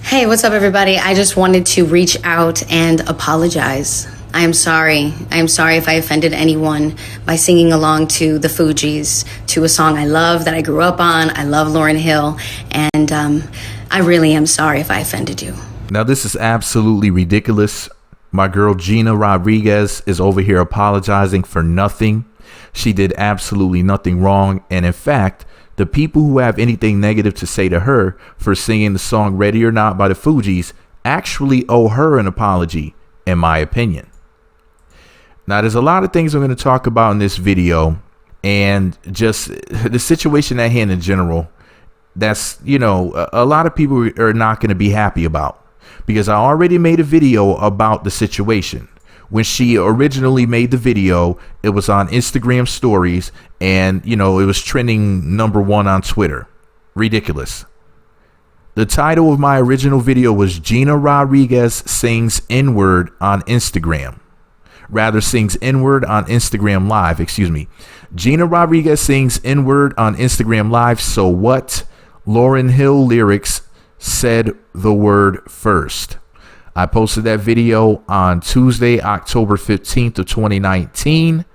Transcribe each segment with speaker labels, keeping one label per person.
Speaker 1: Hey, what's up, everybody? I just wanted to reach out and apologize. I am sorry. I am sorry if I offended anyone by singing along to the Fugees, to a song I love that I grew up on. I love Lauryn Hill, and I really am sorry if I offended you.
Speaker 2: Now, this is absolutely ridiculous. My girl Gina Rodriguez is over here apologizing for nothing. She did absolutely nothing wrong, and in fact, the people who have anything negative to say to her for singing the song Ready or Not by the Fugees actually owe her an apology, in my opinion. Now, there's a lot of things I'm going to talk about in this video, and just the situation at hand in general. That's, a lot of people are not going to be happy about, because I already made a video about the situation. When she originally made the video, it was on Instagram stories, and it was trending #1 on Twitter. Ridiculous. The title of my original video was Gina Rodriguez sings N-word on Instagram. Rather, sings N-word on Instagram Live. Excuse me. Gina Rodriguez sings N-word on Instagram Live. So what? Lauryn Hill lyrics said the word first. I posted that video on Tuesday, October 15th of 2019.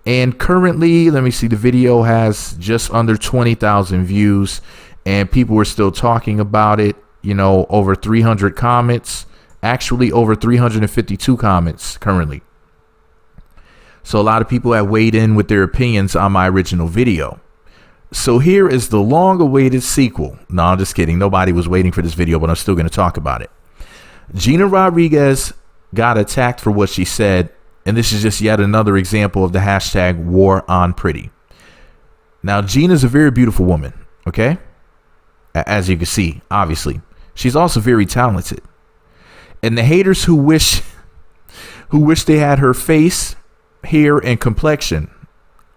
Speaker 2: And currently, let me see, the video has just under 20,000 views. And people were still talking about it. Over 300 comments. Actually, over 352 comments currently. So a lot of people have weighed in with their opinions on my original video. So here is the long-awaited sequel. No, I'm just kidding. Nobody was waiting for this video, but I'm still going to talk about it. Gina Rodriguez got attacked for what she said, and this is just yet another example of the hashtag war on pretty. Now, Gina's a very beautiful woman, okay? As you can see, obviously. She's also very talented. And the haters who wish they had her face, hair, and complexion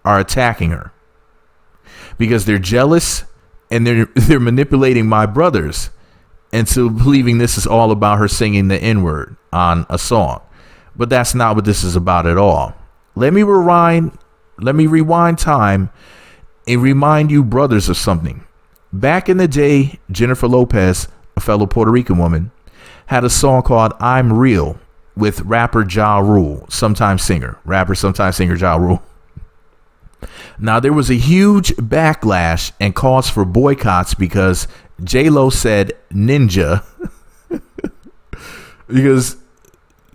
Speaker 2: are attacking her. Because they're jealous, and they're manipulating my brothers into believing this is all about her singing the N-word on a song. But that's not what this is about at all. Let me rewind time and remind you brothers of something. Back in the day, Jennifer Lopez, a fellow Puerto Rican woman, had a song called I'm Real with rapper Ja Rule, sometime singer Ja Rule. Now, there was a huge backlash and calls for boycotts because J-Lo said ninja because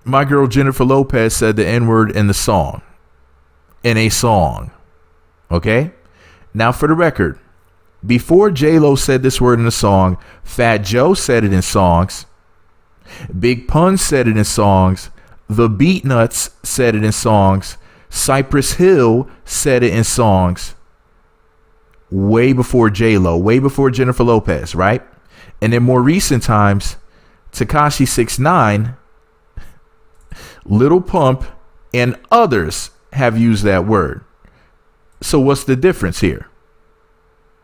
Speaker 2: my girl Jennifer Lopez said the N-word in a song. Okay? Now, for the record, before J-Lo said this word in a song, Fat Joe said it in songs. Big Pun said it in songs. The Beatnuts said it in songs. Cypress Hill said it in songs. Way before J-Lo, way before Jennifer Lopez, right? And in more recent times, Tekashi 6ix9ine, Lil Pump, and others have used that word. So what's the difference here?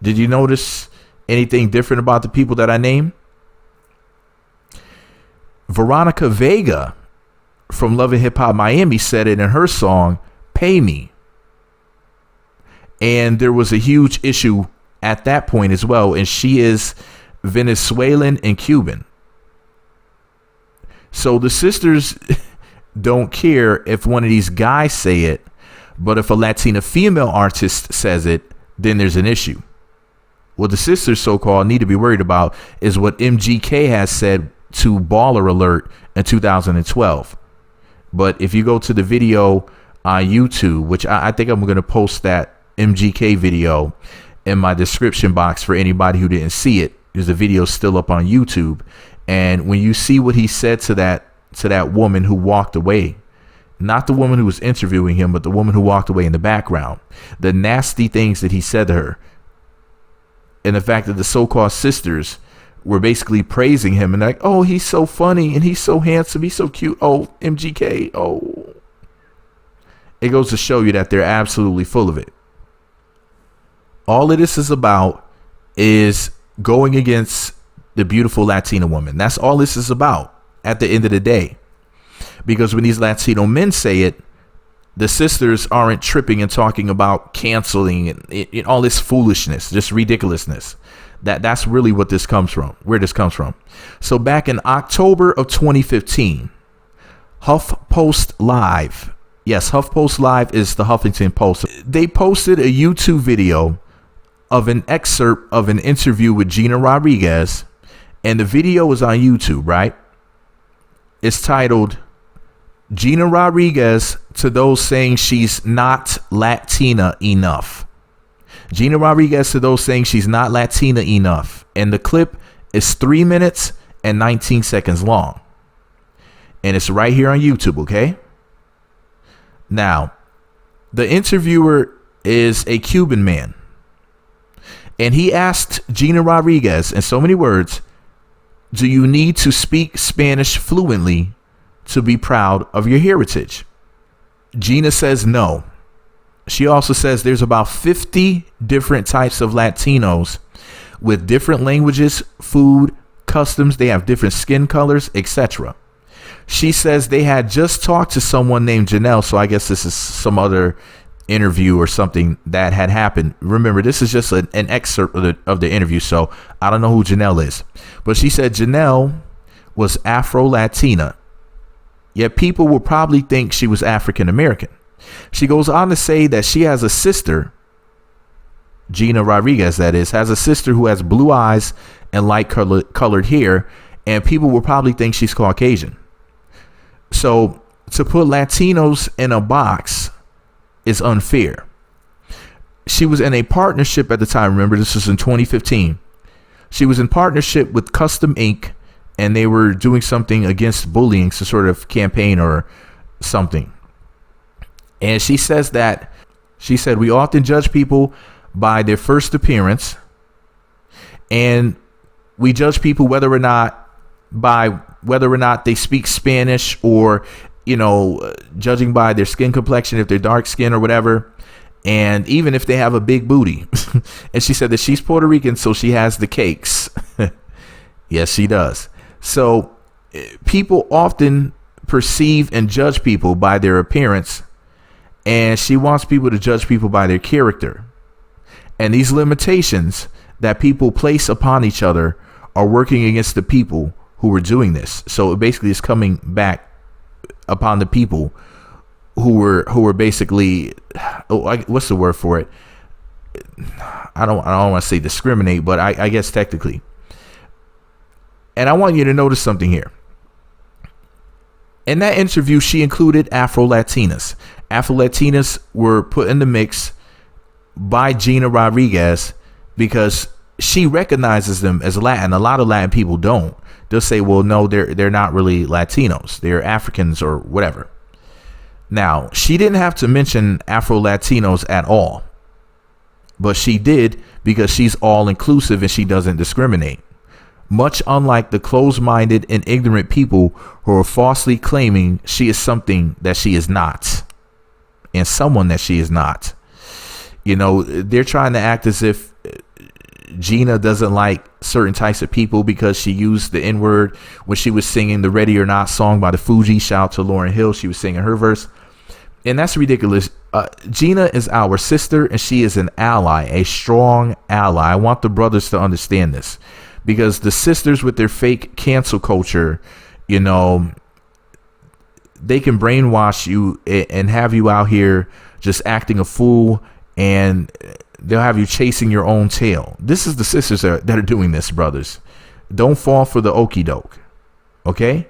Speaker 2: Did you notice anything different about the people that I named? Veronica Vega from Love and Hip Hop Miami said it in her song, Pay Me. And there was a huge issue at that point as well. And she is Venezuelan and Cuban. So the sisters don't care if one of these guys say it. But if a Latina female artist says it, then there's an issue. What the sisters so-called need to be worried about is what MGK has said to Baller Alert in 2012. But if you go to the video on YouTube, which I think I'm going to post that MGK video in my description box for anybody who didn't see it, because the video is still up on YouTube. And when you see what he said to that woman who walked away, not the woman who was interviewing him, but the woman who walked away in the background, the nasty things that he said to her, and the fact that the so-called sisters were basically praising him and like, oh, he's so funny and he's so handsome, he's so cute, oh, MGK, oh. It goes to show you that they're absolutely full of it. All of this is about is going against the beautiful Latina woman. That's all this is about at the end of the day. Because when these Latino men say it, the sisters aren't tripping and talking about canceling and all this foolishness, just ridiculousness. That's really what this comes from, where this comes from. So back in October of 2015, HuffPost Live. Yes, HuffPost Live is the Huffington Post. They posted a YouTube video of an excerpt of an interview with Gina Rodriguez, and the video is on YouTube, right? It's titled Gina Rodriguez to those saying she's not Latina enough. Gina Rodriguez to those saying she's not Latina enough. And the clip is 3 minutes and 19 seconds long. And it's right here on YouTube, okay? Now, the interviewer is a Cuban man. And he asked Gina Rodriguez in so many words, do you need to speak Spanish fluently to be proud of your heritage? Gina says no. She also says there's about 50 different types of Latinos with different languages, food, customs. They have different skin colors, etc. She says they had just talked to someone named Janelle. So I guess this is some other interview or something that had happened. Remember, this is just an excerpt of the interview. So I don't know who Janelle is. But she said Janelle was Afro Latina. Yet people will probably think she was African American. She goes on to say that she has a sister, Gina Rodriguez, that is, has a sister who has blue eyes and light colored hair, and people will probably think she's Caucasian. So to put Latinos in a box is unfair. She was in a partnership at the time. Remember, this was in 2015. She was in partnership with Custom Inc., and they were doing something against bullying, some sort of campaign or something. And she says we often judge people by their first appearance, and we judge people whether or not they speak Spanish, or, judging by their skin complexion, if they're dark skin or whatever, and even if they have a big booty. And she said that she's Puerto Rican, so she has the cakes. Yes, she does. So people often perceive and judge people by their appearance, and she wants people to judge people by their character. And these limitations that people place upon each other are working against the people who are doing this. So it basically is coming back upon the people who were basically, what's the word for it? I don't want to say discriminate, but I guess technically. And I want you to notice something here. In that interview, she included Afro Latinas. Afro Latinas were put in the mix by Gina Rodriguez because she recognizes them as Latin. A lot of Latin people don't. They'll say, well, no, they're not really Latinos. They're Africans or whatever. Now, she didn't have to mention Afro Latinos at all, but she did because she's all inclusive and she doesn't discriminate. Much unlike the closed-minded and ignorant people who are falsely claiming she is something that she is not, and someone that she is not. They're trying to act as if Gina doesn't like certain types of people because she used the N-word when she was singing the Ready or Not song by the Fugees. Shout out to Lauryn Hill. She was singing her verse. And that's ridiculous. Gina is our sister, and she is an ally, a strong ally. I want the brothers to understand this. Because the sisters with their fake cancel culture, they can brainwash you and have you out here just acting a fool, and they'll have you chasing your own tail. This is the sisters that are doing this, brothers. Don't fall for the okie doke. Okay?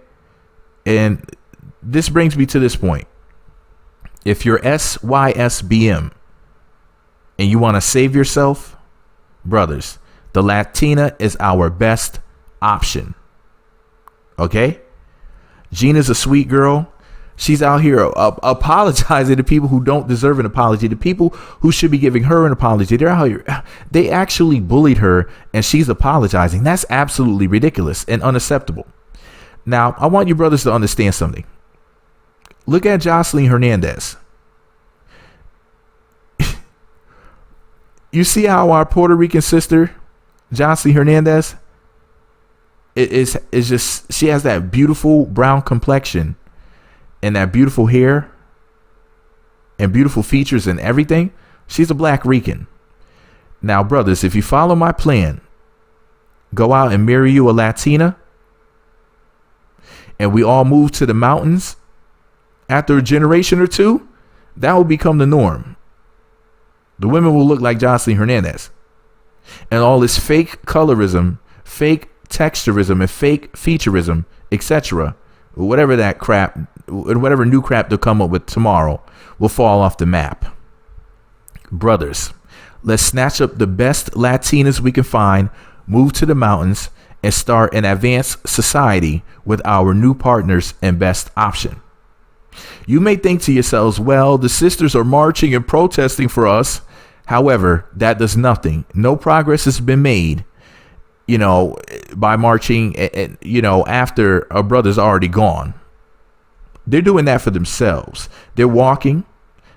Speaker 2: And this brings me to this point. If you're SYSBM and you want to save yourself, brothers, the Latina is our best option. Okay? Gina's a sweet girl. She's out here apologizing to people who don't deserve an apology, to people who should be giving her an apology. They're out here. They actually bullied her, and she's apologizing. That's absolutely ridiculous and unacceptable. Now, I want you brothers to understand something. Look at Jocelyn Hernandez. You see how our Puerto Rican sister, Jocelyn Hernandez, is just, she has that beautiful brown complexion and that beautiful hair and beautiful features and everything. She's a Black Rican. Now, brothers, if you follow my plan, go out and marry you a Latina, and we all move to the mountains after a generation or two, that will become the norm. The women will look like Jocelyn Hernandez. And all this fake colorism, fake texturism, and fake featureism, etc., whatever that crap, whatever new crap they'll come up with tomorrow, will fall off the map. Brothers, let's snatch up the best Latinas we can find, move to the mountains, and start an advanced society with our new partners and best option. You may think to yourselves, well, the sisters are marching and protesting for us. However, that does nothing. No progress has been made, by marching, after a brother's already gone. They're doing that for themselves. They're walking.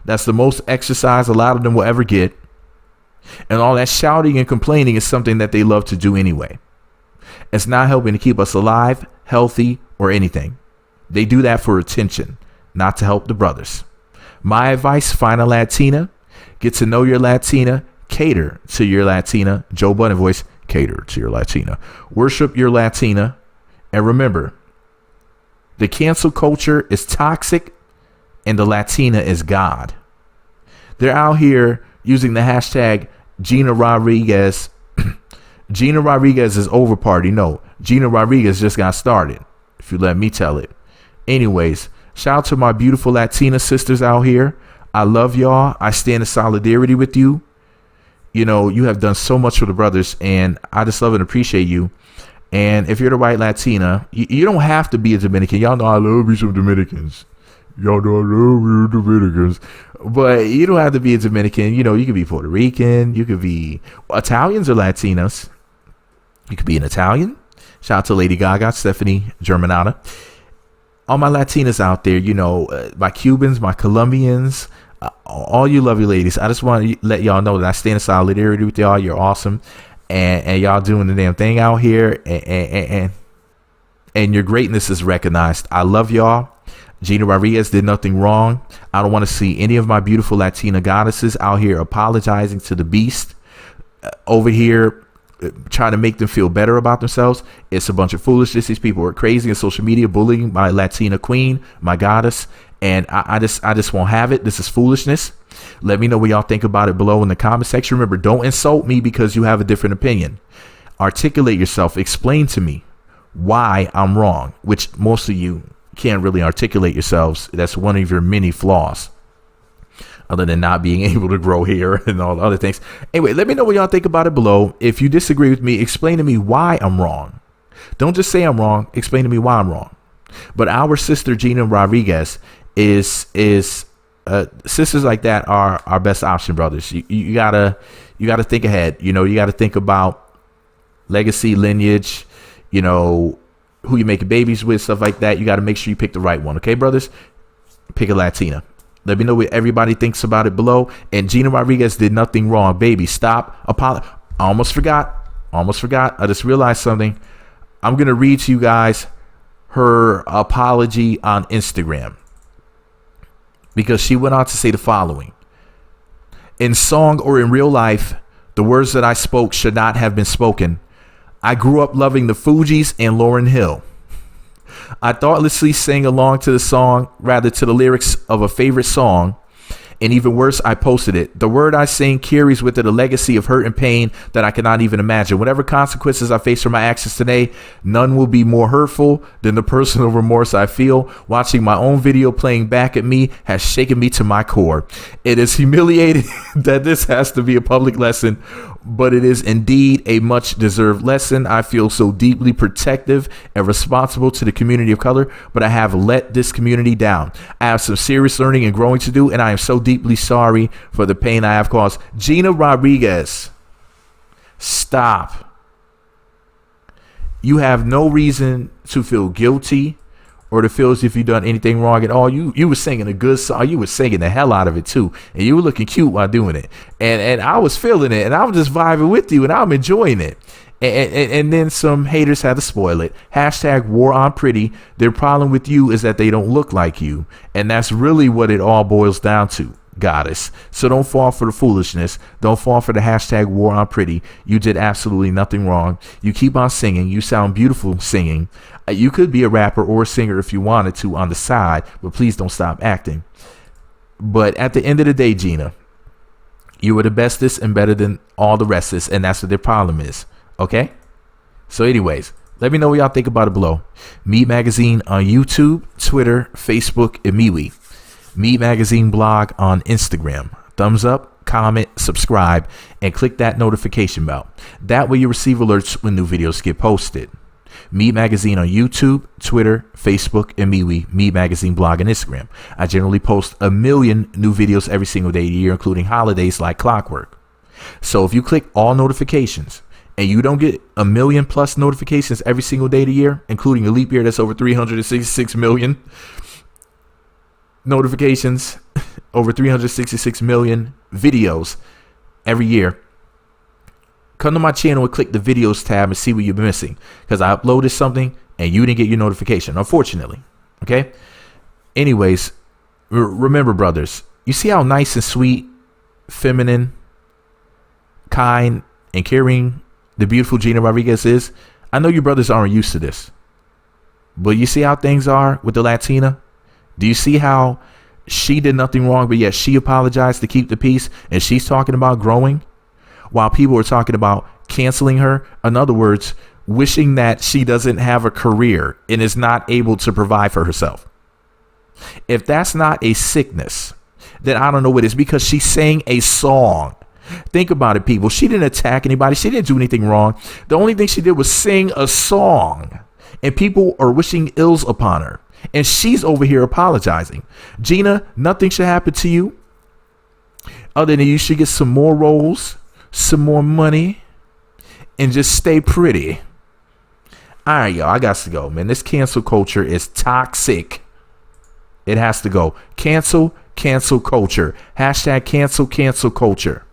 Speaker 2: That's the most exercise a lot of them will ever get. And all that shouting and complaining is something that they love to do anyway. It's not helping to keep us alive, healthy, or anything. They do that for attention, not to help the brothers. My advice, find a Latina, get to know your Latina, cater to your Latina. Joe Budden voice, cater to your Latina. Worship your Latina. And remember, the cancel culture is toxic and the Latina is God. They're out here using the hashtag Gina Rodriguez. Gina Rodriguez is over party. No, Gina Rodriguez just got started, if you let me tell it. Anyways, shout out to my beautiful Latina sisters out here. I love y'all. I stand in solidarity with you. You have done so much for the brothers, and I just love and appreciate you. And if you're the right Latina, you don't have to be a Dominican. Y'all know I love you some Dominicans. Y'all know I love you Dominicans. But you don't have to be a Dominican. You could be Puerto Rican. You could be Italians or Latinas. You could be an Italian. Shout out to Lady Gaga, Stephanie Germanata. All my Latinas out there, my Cubans, my Colombians, all you lovely ladies. I just want to let y'all know that I stand in solidarity with y'all. You're awesome. And y'all doing the damn thing out here. And your greatness is recognized. I love y'all. Gina Rodriguez did nothing wrong. I don't want to see any of my beautiful Latina goddesses out here apologizing to the beast over here, trying to make them feel better about themselves. It's a bunch of foolishness. These people are crazy on social media, bullying my Latina queen, my goddess. And I just won't have it. This is foolishness. Let me know what y'all think about it below in the comment section. Remember, don't insult me because you have a different opinion. Articulate yourself. Explain to me why I'm wrong, which most of you can't really articulate yourselves. That's one of your many flaws, other than not being able to grow hair and all the other things. Anyway, let me know what y'all think about it below. If you disagree with me, explain to me why I'm wrong. Don't just say I'm wrong. Explain to me why I'm wrong. But our sister Gina Rodriguez is sisters like that are our best option, brothers. You gotta think ahead. You gotta think about legacy, lineage, who you making babies with, stuff like that. You got to make sure you pick the right one. Okay, brothers? Pick a Latina. Let me know what everybody thinks about it below. And Gina Rodriguez did nothing wrong. Baby, stop. I almost forgot. I just realized something. I'm going to read to you guys her apology on Instagram, because she went on to say the following. In song or in real life, the words that I spoke should not have been spoken. I grew up loving the Fugees and Lauryn Hill. I thoughtlessly sang along to the song, rather to the lyrics of a favorite song. And even worse, I posted it. The word I sing carries with it a legacy of hurt and pain that I cannot even imagine. Whatever consequences I face for my actions today, none will be more hurtful than the personal remorse I feel. Watching my own video playing back at me has shaken me to my core. It is humiliating that this has to be a public lesson, but it is indeed a much deserved lesson. I feel so deeply protective and responsible to the community of color, but I have let this community down. I have some serious learning and growing to do, and I am so deeply sorry for the pain I have caused. Gina Rodriguez, stop. You have no reason to feel guilty or to feel as if you've done anything wrong at all. You were singing a good song. You were singing the hell out of it too, and you were looking cute while doing it. And I was feeling it, and I was just vibing with you, and I'm enjoying it. And then some haters had to spoil it. Hashtag war on pretty. Their problem with you is that they don't look like you, and that's really what it all boils down to. goddess. So don't fall for the foolishness. Don't fall for the hashtag war on pretty. You did absolutely nothing wrong. You keep on singing. You sound beautiful singing. You could be a rapper or a singer if you wanted to on the side, but please don't stop acting. But at the end of the day, Gina, you were the bestest and better than all the restest, and that's what their problem is. Okay? So anyways, let me know what y'all think about it below. Meat Magazine on YouTube, Twitter, Facebook, and MeWe. Meat Magazine blog on Instagram. Thumbs up, comment, subscribe, and click that notification bell. That way you receive alerts when new videos get posted. Meat Magazine on YouTube, Twitter, Facebook, and MeWe. Meat Magazine blog and Instagram. I generally post 1 million new videos every single day of the year, including holidays like clockwork. So if you click all notifications and you don't get 1 million plus notifications every single day of the year, including a leap year that's over 366 million notifications, over 366 million videos every year, come to my channel and click the videos tab and see what you're missing, because I uploaded something and you didn't get your notification, unfortunately. Okay. Anyways, remember, brothers, you see how nice and sweet, feminine, kind, and caring the beautiful Gina Rodriguez is? I know you brothers aren't used to this, but you see how things are with the Latina? Do you see how she did nothing wrong, but yet she apologized to keep the peace, and she's talking about growing while people are talking about canceling her? In other words, wishing that she doesn't have a career and is not able to provide for herself. If that's not a sickness, then I don't know what is, because she sang a song. Think about it, people. She didn't attack anybody. She didn't do anything wrong. The only thing she did was sing a song, and people are wishing ills upon her, and she's over here apologizing. Gina, nothing should happen to you other than you should get some more roles, some more money, and just stay pretty. All right, y'all, I got to go, man. This cancel culture is toxic. It has to go. Cancel culture. Hashtag cancel culture.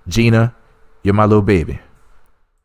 Speaker 2: Gina, you're my little baby.